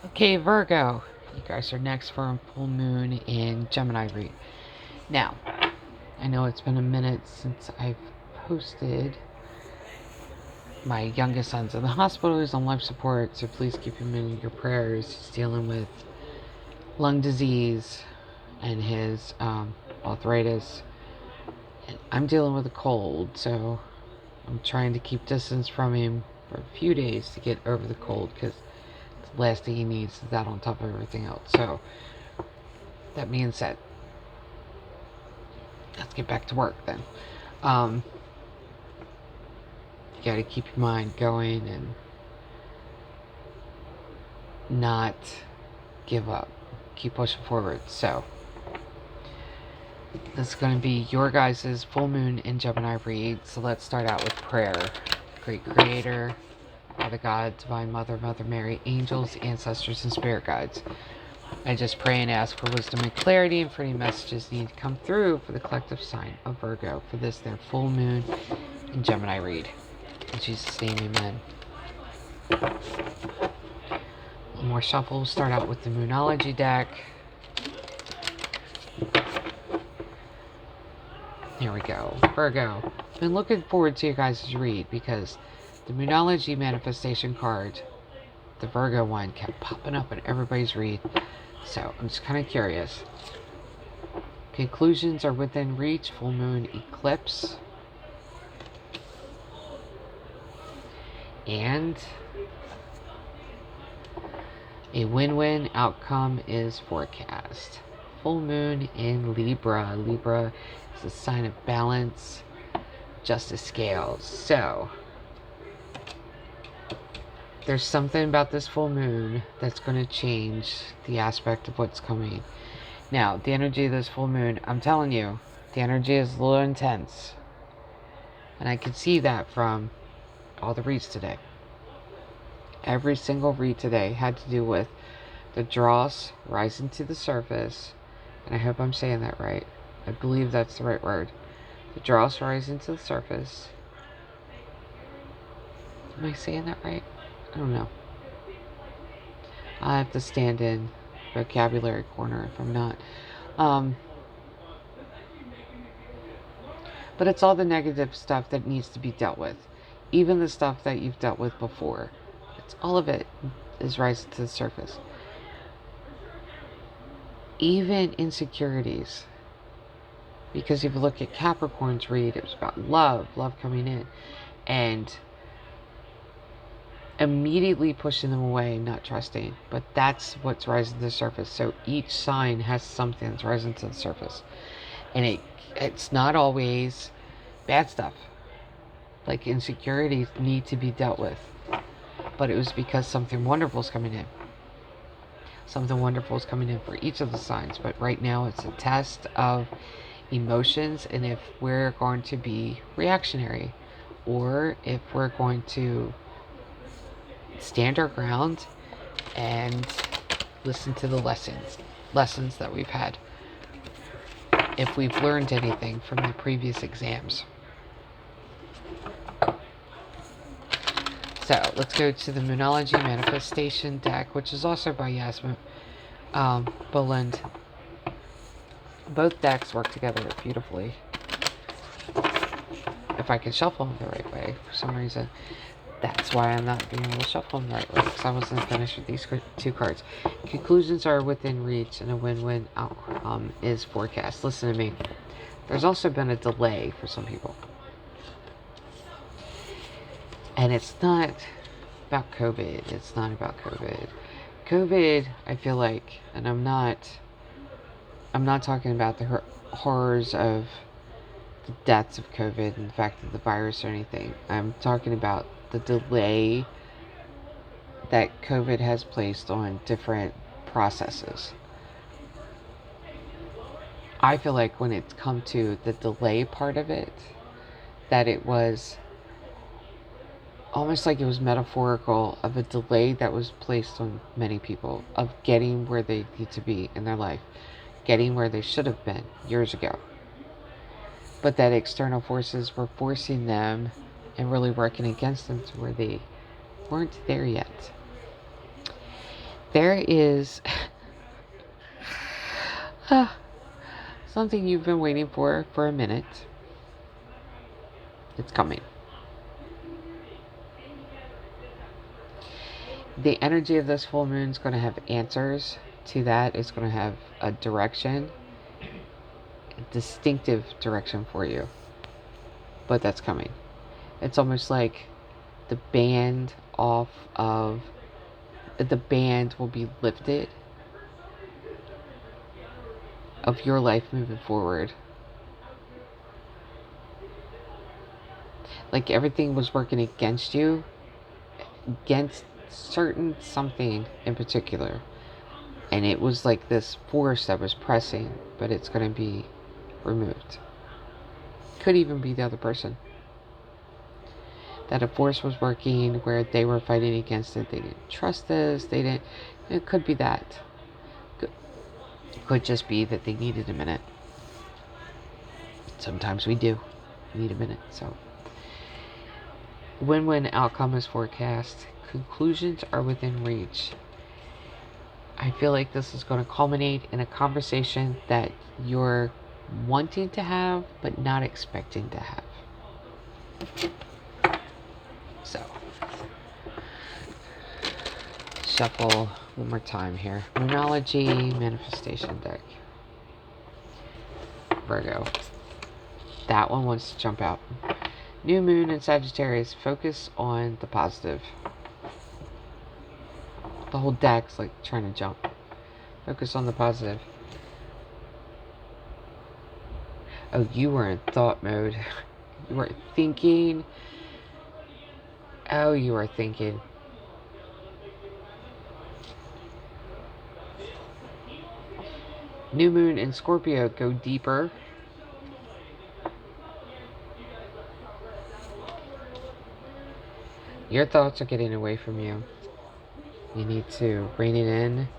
Okay, Virgo, you guys are next for a full moon in Gemini read. Now, I know it's been a minute since I've posted. My youngest son's in the hospital. He's on life support, so please keep him in your prayers. He's dealing with lung disease and his arthritis. And I'm dealing with a cold, so I'm trying to keep distance from him for a few days to get over the cold, because the last thing he needs is that on top of everything else. So, that being said, let's get back to work then. You gotta keep your mind going and not give up. Keep pushing forward. So, this is going to be your guys' full moon in Gemini read. So let's start out with prayer. Great Creator, Father God, Divine Mother, Mother Mary, angels, ancestors, and spirit guides. I just pray and ask for wisdom and clarity, and for any messages need to come through for the collective sign of Virgo for this their full moon in Gemini read. In Jesus' name, amen. One more shuffle. We'll start out with the Moonology deck. Here we go. Virgo. Been looking forward to your guys' read, because the Moonology manifestation card, the Virgo one, kept popping up in everybody's read. So I'm just kind of curious. Conclusions are within reach. Full moon eclipse. And a win-win outcome is forecast. Full moon in Libra. Libra is a sign of balance, justice scales. So there's something about this full moon that's going to change the aspect of what's coming. Now, the energy of this full moon, I'm telling you, the energy is a little intense. And I can see that from all the reads today. Every single read today had to do with the dross rising to the surface. And I hope I'm saying that right. I believe that's the right word. The dross rising to the surface. Am I saying that right? I don't know. I have to stand in vocabulary corner if I'm not. But it's all the negative stuff that needs to be dealt with. Even the stuff that you've dealt with before. It's all of it is rising to the surface. Even insecurities. Because if you look at Capricorn's read, it was about love coming in. And immediately pushing them away, not trusting. But that's what's rising to the surface. So each sign has something that's rising to the surface. And it's not always bad stuff. Like insecurities need to be dealt with. But it was because something wonderful is coming in. Something wonderful is coming in for each of the signs. But right now it's a test of emotions, and if we're going to be reactionary, or if we're going to stand our ground and listen to the lessons that we've had, if we've learned anything from the previous exams. So let's go to the Moonology Manifestation deck, which is also by Yasmin Boland. Both decks work together beautifully. If I can shuffle them the right way, for some reason. That's why I'm not being able to shuffle them the right way, because I wasn't finished with these two cards. Conclusions are within reach, and a win-win outcome is forecast. Listen to me. There's also been a delay for some people. And it's not about COVID. It's not about COVID. COVID, I feel like, and I'm not talking about the horrors of the deaths of COVID and the fact of the virus or anything. I'm talking about the delay that COVID has placed on different processes. I feel like when it's come to the delay part of it, that it was almost like it was metaphorical of a delay that was placed on many people of getting where they need to be in their life, getting where they should have been years ago. But that external forces were forcing them and really working against them to where they weren't there yet. There is something you've been waiting for a minute. It's coming. The energy of this full moon is going to have answers to that. It's going to have a direction, a distinctive direction for you. But that's coming. It's almost like the band will be lifted of your life moving forward. Like everything was working against you, against certain something in particular. And it was like this force that was pressing, but it's going to be removed. Could even be the other person. That a force was working where they were fighting against it. They didn't trust this. It could be that. Could just be that they needed a minute. Sometimes we do need a minute. So win-win outcome is forecast. Conclusions are within reach. I feel like this is going to culminate in a conversation that you're wanting to have but not expecting to have. So, shuffle one more time here. Moonology manifestation deck. Virgo. That one wants to jump out. New moon in Sagittarius. Focus on the positive. The whole deck's like trying to jump. Focus on the positive. Oh, you were in thought mode. You were thinking. Oh, you are thinking. New moon in Scorpio. Go deeper. Your thoughts are getting away from you. You need to rein it in.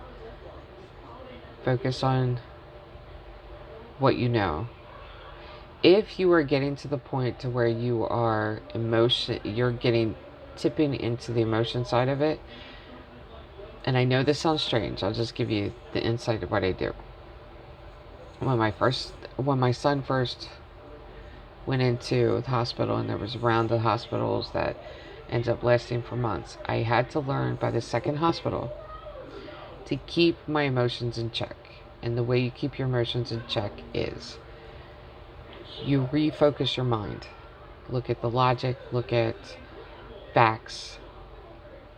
Focus on what you know. If you are getting to the point to where you are tipping into the emotion side of it, and I know this sounds strange, I'll just give you the insight of what I do. When my son first went into the hospital, and there was a round of hospitals that ended up lasting for months, I had to learn by the second hospital to keep my emotions in check. And the way you keep your emotions in check is you refocus your mind. Look at the logic, look at facts,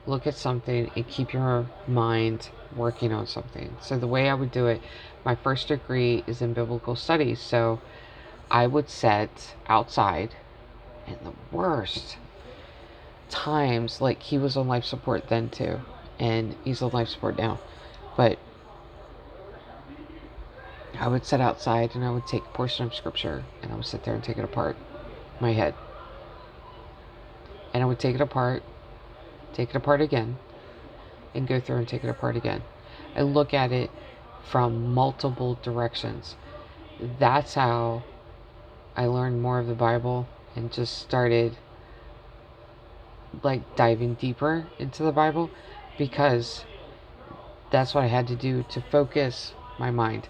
look at something, and keep your mind working on something. So the way I would do it, my first degree is in biblical studies, so I would set outside, in the worst times, like he was on life support then too, and he's on life support now, but I would sit outside and I would take a portion of scripture and I would sit there and take it apart in my head. And I would take it apart again, and go through and take it apart again. I look at it from multiple directions. That's how I learned more of the Bible and just started like diving deeper into the Bible, because that's what I had to do to focus my mind.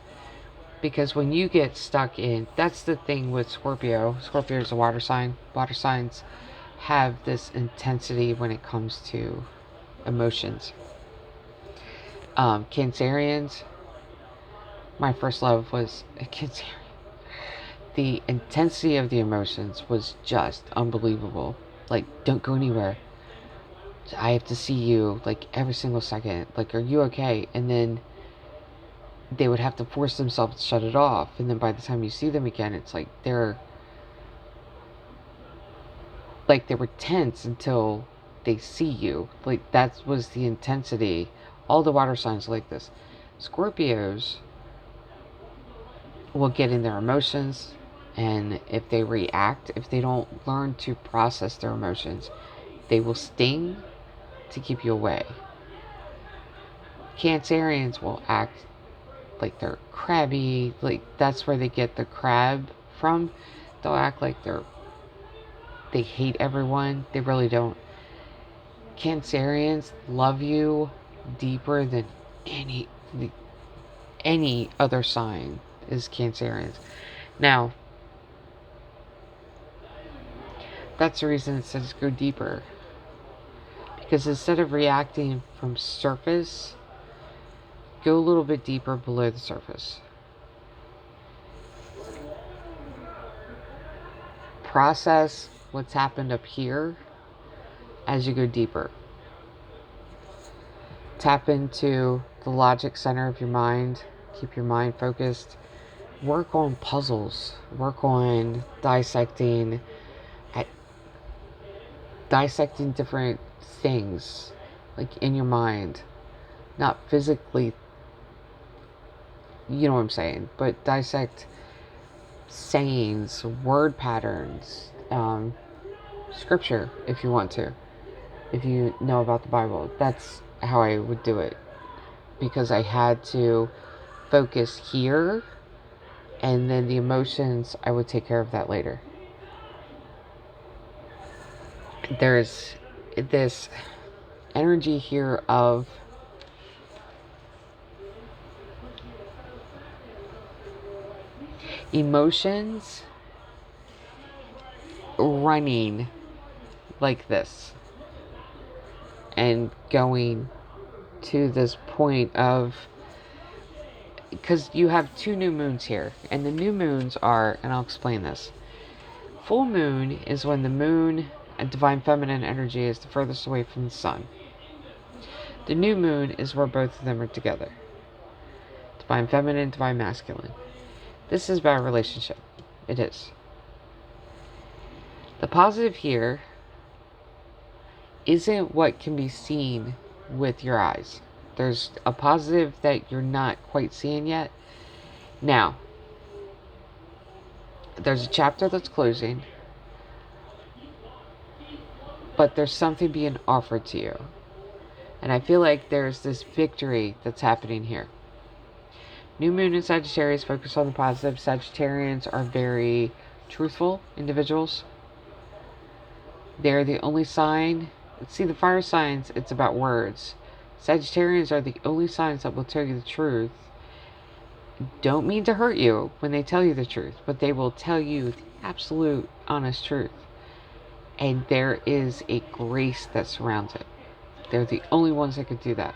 Because when you get stuck in, that's the thing with Scorpio. Scorpio is a water sign. Water signs have this intensity when it comes to emotions. Cancerians, my first love was a Cancerian. The intensity of the emotions was just unbelievable. Like, don't go anywhere. I have to see you, like, every single second. Like, are you okay? And then they would have to force themselves to shut it off. And then by the time you see them again, it's like they were tense until they see you. Like, that was the intensity. All the water signs are like this. Scorpios will get in their emotions, and if they react, if they don't learn to process their emotions, they will sting to keep you away. Cancerians will act like they're crabby, like that's where they get the crab from. They'll act like they hate everyone. They really don't. Cancerians love you deeper than any any other sign is Cancerians. Now, that's the reason it says go deeper. Because instead of reacting from surface, go a little bit deeper below the surface. Process what's happened up here as you go deeper. Tap into the logic center of your mind. Keep your mind focused. Work on puzzles. Work on dissecting different things, like in your mind. Not physically, you know what I'm saying, but dissect sayings, word patterns, scripture if you want to. If you know about the Bible, that's how I would do it. Because I had to focus here, and then the emotions, I would take care of that later. There's this energy here of emotions running like this and going to this point of, because you have 2 new moons here, and the new moons are, and I'll explain this. Full moon is when the moon and divine feminine energy is the furthest away from the sun. The new moon is where both of them are together. Divine feminine, divine masculine. This is about a relationship. It is. The positive here isn't what can be seen with your eyes. There's a positive that you're not quite seeing yet. Now, there's a chapter that's closing, but there's something being offered to you. And I feel like there's this victory that's happening here. New moon in Sagittarius, focus on the positive. Sagittarians are very truthful individuals. They're the only sign. See, the fire signs, it's about words. Sagittarians are the only signs that will tell you the truth. Don't mean to hurt you when they tell you the truth, but they will tell you the absolute honest truth. And there is a grace that surrounds it. They're the only ones that could do that.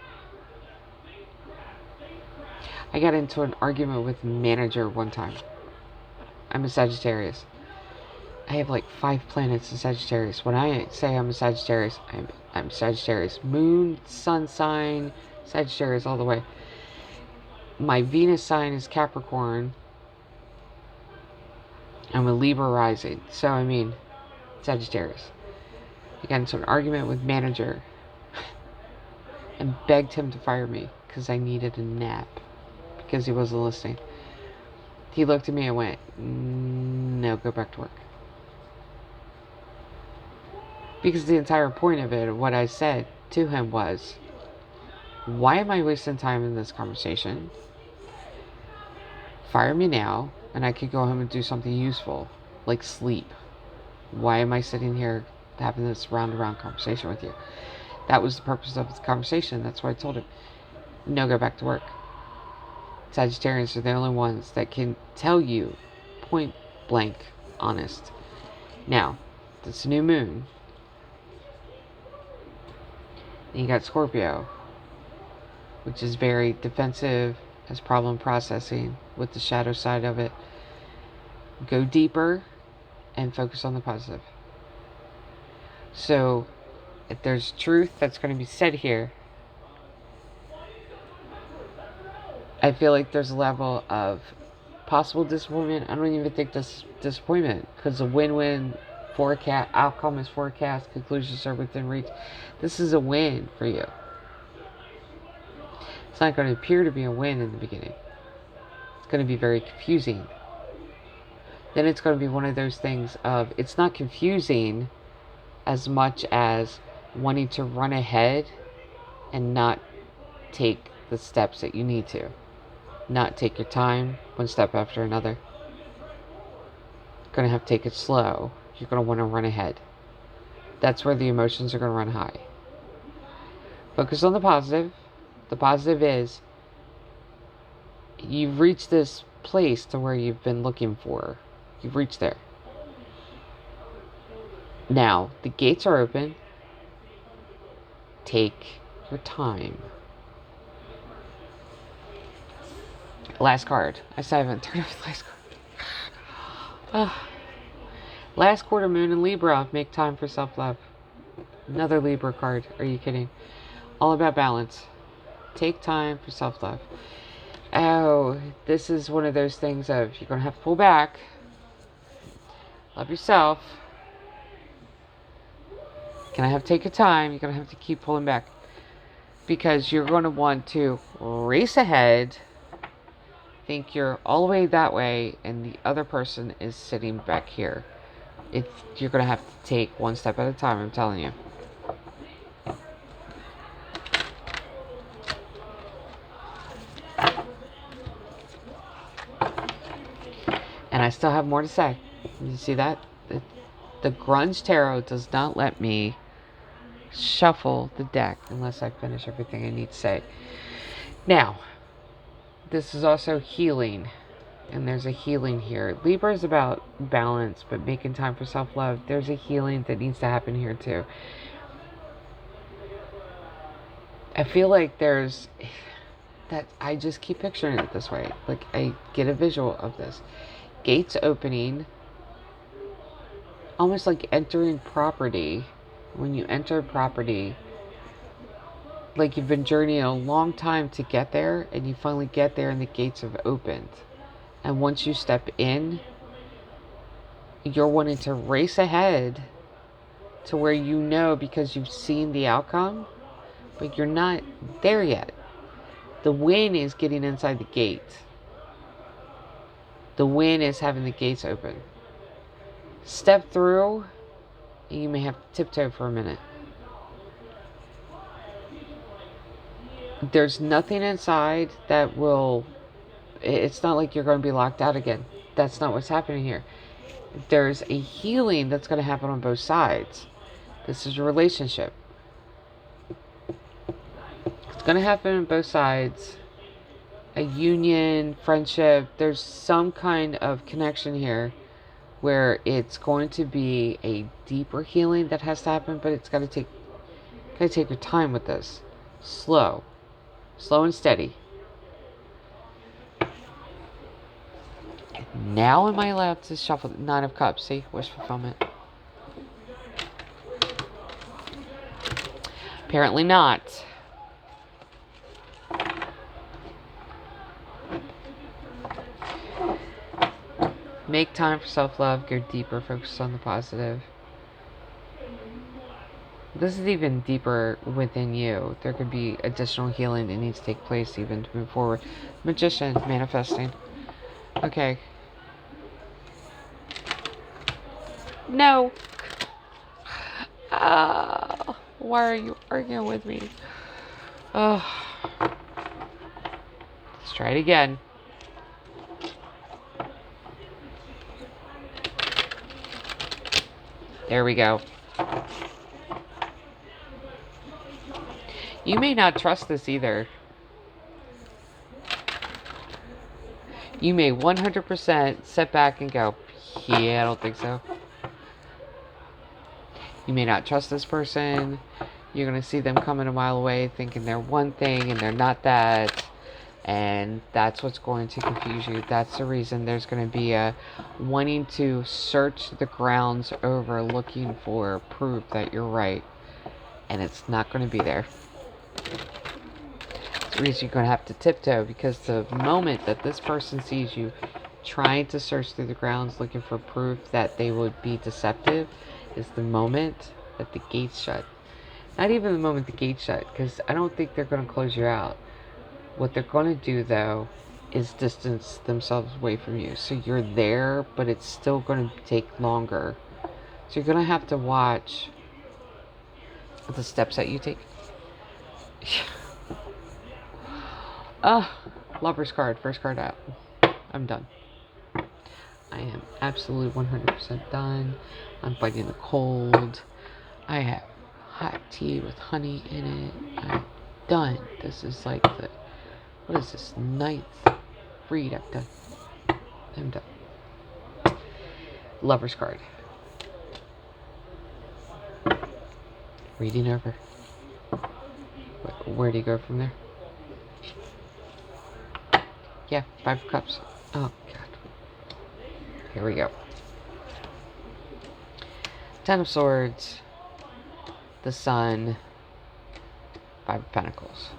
I got into an argument with a manager one time. I'm a Sagittarius. I have like 5 planets in Sagittarius. When I say I'm a Sagittarius, I'm Sagittarius. Moon, sun sign, Sagittarius all the way. My Venus sign is Capricorn. I'm a Libra rising. So, I mean, Sagittarius. I got into an argument with manager and begged him to fire me because I needed a nap because he wasn't listening. He looked at me and went, no, go back to work. Because the entire point of it, what I said to him was, why am I wasting time in this conversation? Fire me now, and I could go home and do something useful, like sleep. Why am I sitting here having this round-around conversation with you? That was the purpose of the conversation. That's why I told him, no, go back to work. Sagittarians are the only ones that can tell you point blank honest. Now, this new moon. Then you got Scorpio, which is very defensive, has problem processing with the shadow side of it. Go deeper and focus on the positive. So, if there's truth that's going to be said here, I feel like there's a level of possible disappointment. I don't even think this disappointment, because a win-win forecast, outcome is forecast, conclusions are within reach. This is a win for you. It's not going to appear to be a win in the beginning. It's going to be very confusing. Then it's going to be one of those things of, it's not confusing as much as wanting to run ahead and not take the steps that you need to. Not take your time, one step after another. You're going to have to take it slow. You're going to want to run ahead. That's where the emotions are going to run high. Focus on the positive. The positive is you've reached this place to where you've been looking for. You've reached there. Now, the gates are open. Take your time. Last card. I still haven't turned off the last card. Last quarter moon in Libra. Make time for self-love. Another Libra card. Are you kidding? All about balance. Take time for self-love. Oh, this is one of those things of you're going to have to pull back. Love yourself. You're going to have to take your time. You're going to have to keep pulling back. Because you're going to want to race ahead. Think you're all the way that way. And the other person is sitting back here. You're going to have to take one step at a time, I'm telling you. And I still have more to say. You see that? The Grunge Tarot does not let me shuffle the deck unless I finish everything I need to say. Now, this is also healing. And there's a healing here. Libra is about balance, but making time for self-love. There's a healing that needs to happen here too. I feel like there's... that I just keep picturing it this way. Like, I get a visual of this. Gates opening, almost like entering property. When you enter property, like you've been journeying a long time to get there, and you finally get there and the gates have opened. And once you step in, you're wanting to race ahead to where you know because you've seen the outcome, but you're not there yet. The win is getting inside the gate. The win is having the gates open. Step through, and you may have to tiptoe for a minute. There's nothing inside that will... It's not like you're going to be locked out again. That's not what's happening here. There's a healing that's going to happen on both sides. This is a relationship. It's going to happen on both sides. A union, friendship. There's some kind of connection here where it's going to be a deeper healing that has to happen, but it's got to take your time with this. Slow and steady. Now am I allowed to shuffle the Nine of Cups? See, wish fulfillment. Apparently not. Make time for self-love, go deeper, focus on the positive. This is even deeper within you. There could be additional healing that needs to take place even to move forward. Magician, manifesting. Okay. No. Why are you arguing with me? Let's try it again. There we go. You may not trust this either. You may 100% sit back and go, yeah, I don't think so. You may not trust this person. You're going to see them coming a mile away thinking they're one thing and they're not that. And that's what's going to confuse you. That's the reason there's going to be a wanting to search the grounds over looking for proof that you're right. And it's not going to be there. That's the reason you're going to have to tiptoe, because the moment that this person sees you trying to search through the grounds looking for proof that they would be deceptive is the moment that the gates shut. Not even the moment the gates shut, because I don't think they're going to close you out. What they're going to do, though, is distance themselves away from you. So you're there, but it's still going to take longer. So you're going to have to watch the steps that you take. Lover's card. First card out. I'm done. I am absolutely 100% done. I'm fighting the cold. I have hot tea with honey in it. done. This is like the, what is this, ninth read I've done. I'm done. Lover's card. Reading over. Where do you go from there? Yeah, 5 of Cups. Oh, God. Here we go. 10 of Swords. The Sun. 5 of Pentacles.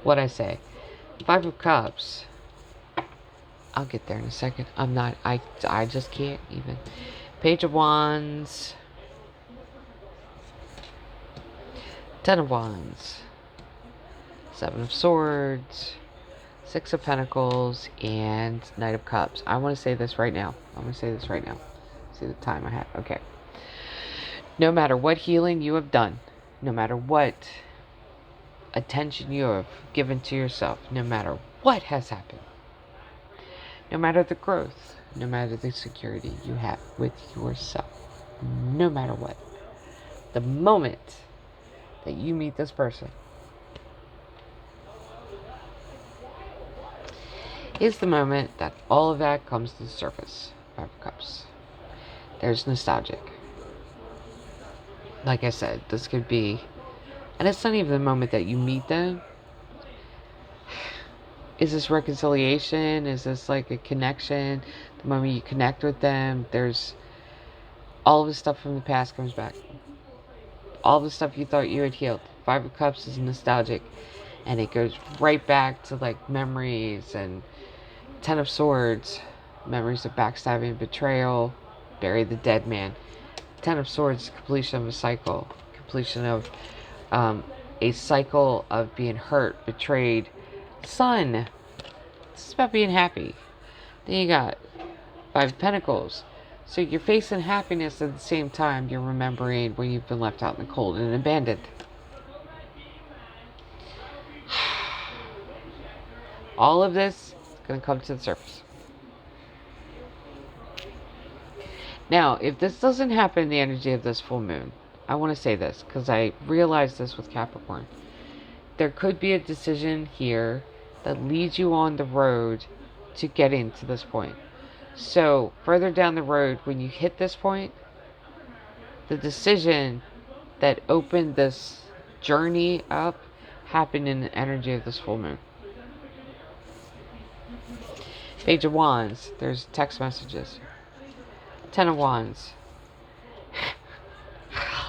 What'd I say? 5 of Cups. I'll get there in a second. I'm not, I just can't even. Page of Wands. 10 of Wands. 7 of Swords. 6 of Pentacles. And Knight of Cups. I want to say this right now. See the time I have. Okay. No matter what healing you have done, no matter what attention you have given to yourself, no matter what has happened, no matter the growth, no matter the security you have with yourself, no matter what, the moment that you meet this person is the moment that all of that comes to the surface. 5 of Cups. There's nostalgic. Like I said, this could be, and it's not even the moment that you meet them. Is this reconciliation? Is this like a connection? The moment you connect with them, there's all of the stuff from the past comes back. All the stuff you thought you had healed. 5 of Cups is nostalgic, and it goes right back to like memories. And 10 of Swords, memories of backstabbing, betrayal, bury the dead man. 10 of Swords, completion of a cycle, completion of a cycle of being hurt, betrayed. Sun, this is about being happy. Then you got 5 of Pentacles. So you're facing happiness at the same time you're remembering when you've been left out in the cold and abandoned. All of this is going to come to the surface. Now, if this doesn't happen in the energy of this full moon, I want to say this because I realized this with Capricorn. There could be a decision here that leads you on the road to getting to this point. So, further down the road, when you hit this point, the decision that opened this journey up happened in the energy of this full moon. Page of Wands, there's text messages. 10 of Wands.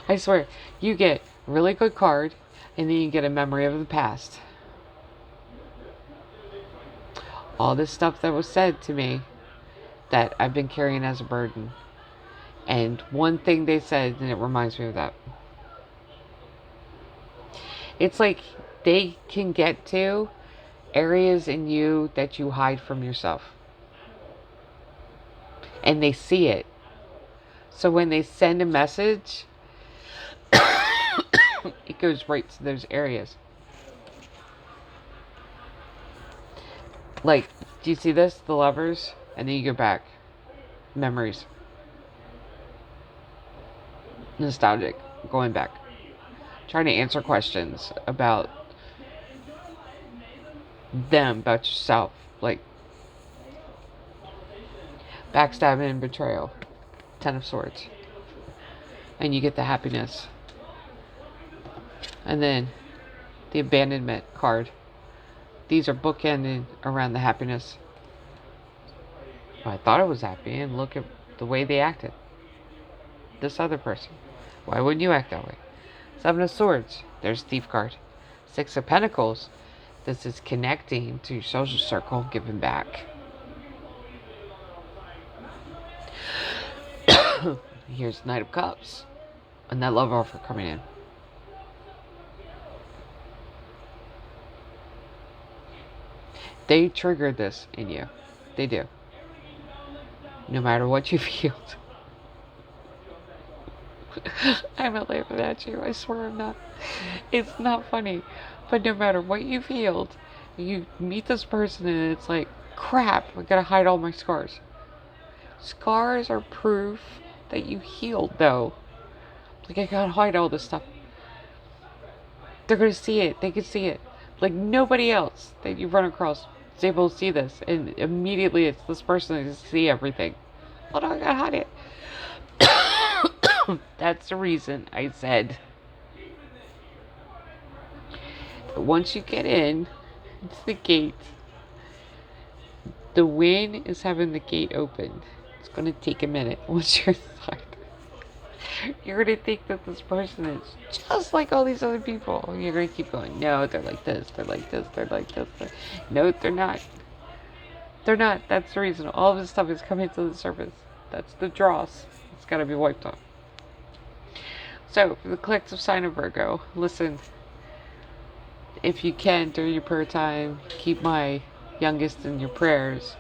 I swear, you get a really good card, and then you get a memory of the past. All this stuff that was said to me that I've been carrying as a burden. And one thing they said, and it reminds me of that. It's like they can get to areas in you that you hide from yourself. And they see it. So when they send a message, it goes right to those areas. Like, do you see this? The Lovers? And then you go back. Memories. Nostalgic. Going back. Trying to answer questions about them, about yourself. Like, backstabbing and betrayal. 10 of Swords. And you get the happiness. And then the abandonment card. These are bookended around the happiness. Well, I thought I was happy, and look at the way they acted. This other person. Why wouldn't you act that way? 7 of Swords. There's Thief card. 6 of Pentacles. This is connecting to your social circle, giving back. Here's Knight of Cups. And that love offer coming in. They triggered this in you. They do. No matter what you've healed. I'm not laughing at you. I swear I'm not. It's not funny. But no matter what you've healed, you meet this person and it's like, crap, I gotta hide all my scars. Scars are proof that you healed, though. Like, I gotta hide all this stuff. they're going to see it. They can see it. Like nobody else that you run across is able to see this. And immediately it's this person that can see everything. Well, I gotta hide it. That's the reason I said once you get in, it's the gate. The wind is having the gate opened. It's going to take a minute once you're inside. You're going to think that this person is just like all these other people. You're going to keep going. No, they're like this. They're like this. They're like this. No, they're not. They're not. That's the reason. All of this stuff is coming to the surface. That's the dross. It's got to be wiped off. So, for the collective sign of Virgo, listen. If you can, during your prayer time, keep my youngest in your prayers.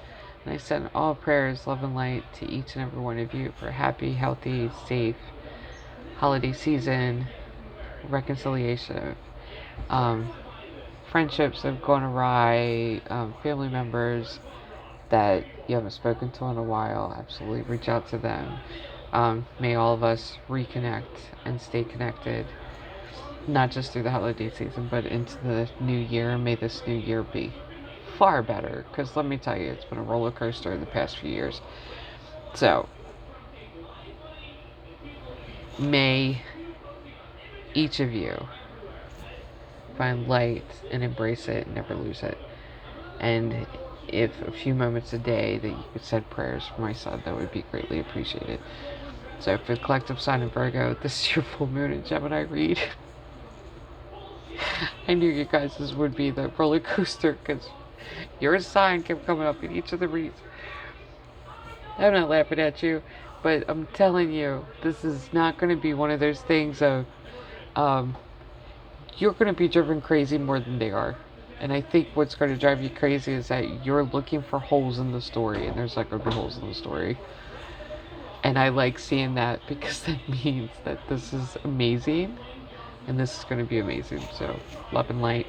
And I send all prayers, love, and light to each and every one of you for a happy, healthy, safe holiday season, reconciliation of friendships that have gone awry, family members that you haven't spoken to in a while. Absolutely reach out to them. May all of us reconnect and stay connected, not just through the holiday season, but into the new year. May this new year be far better, because let me tell you, it's been a roller coaster in the past few years. So, may each of you find light and embrace it and never lose it. And if a few moments a day that you could send prayers for my son, that would be greatly appreciated. So for the collective sign of Virgo, this is your full moon in Gemini read. I knew you guys would be the roller coaster, because your sign kept coming up in each of the reads. I'm not laughing at you, but I'm telling you, this is not going to be one of those things of, you're going to be driven crazy more than they are. And I think what's going to drive you crazy is that you're looking for holes in the story, and there's not going to be holes in the story. And I like seeing that, because that means that this is amazing, and this is going to be amazing. So, love and light.